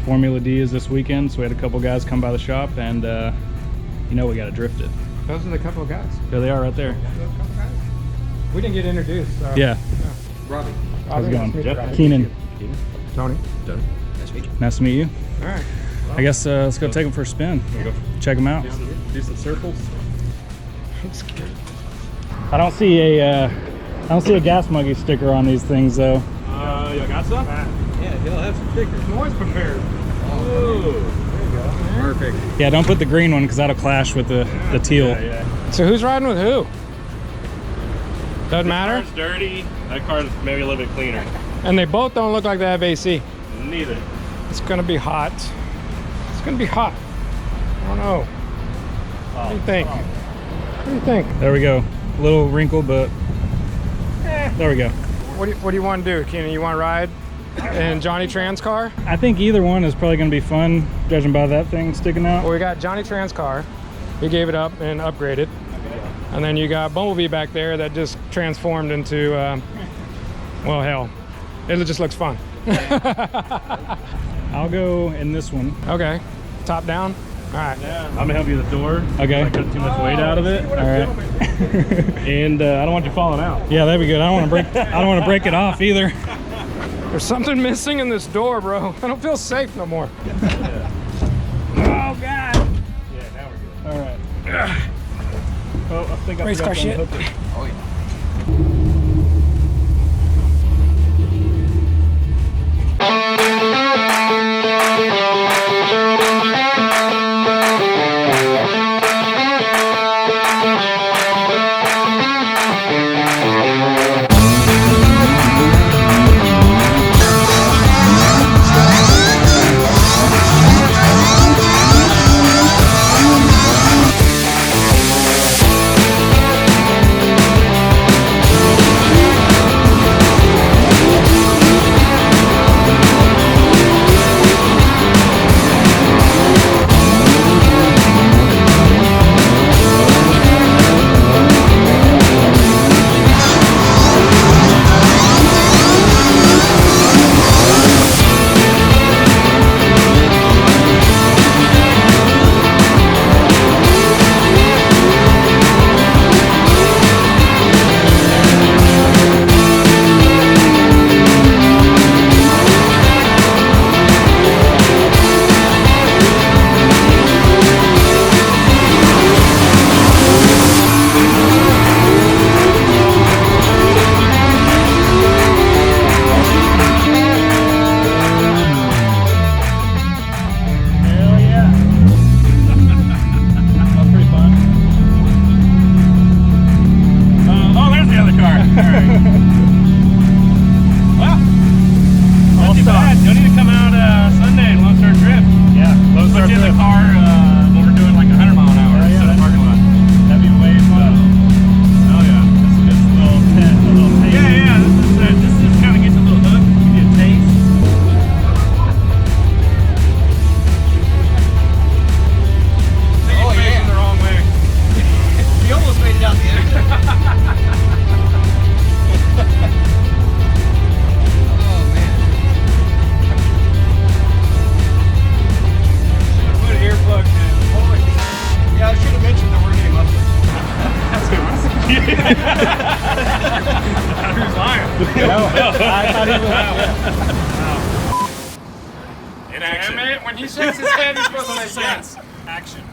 Formula D is this weekend, so we had a couple guys come by the shop, and you know we got to drift it. Those are the couple of guys. There they are right there. We didn't get introduced. So. Yeah. Robby. How's it going? Jeff. Keenan. Tony. Done. Nice to meet you. Nice to meet you. All right. I guess let's go take them for a spin. Check them out. Do some circles. I don't see a gas muggy sticker on these things though. You got some? Yeah, he'll have some stickers. I'm always prepared. Oh, there you go. Perfect. Yeah, don't put the green one because that'll clash with the teal. Yeah. So who's riding with who? Doesn't matter? Car's dirty. That car's maybe a little bit cleaner. And they both don't look like they have AC. Neither. It's gonna be hot. It's gonna be hot. I don't know. What do you think? What do you think? There we go. A little wrinkle, but there we go. What do you want to do, Keenan? You want to ride in Johnny Tran's car? I think either one is probably going to be fun, judging by that thing sticking out. Well, we got Johnny Tran's car. He gave it up and upgraded. And then you got Bumblebee back there that just transformed into, well, hell, it just looks fun. I'll go in this one. Okay, top down. All right. I'm gonna help you with the door. Okay. I took too much weight out of it. All right. And I don't want you falling out. Yeah, that'd be good. I don't want to break. I don't want to break it off either. There's something missing in this door, bro. I don't feel safe no more. Oh God. Yeah, now we're good. All right. Oh, I think I Race forgot car to shit. unhook it. Oh, yeah. In action. Damn it, when he shakes his head, he's supposed to say yes. Action.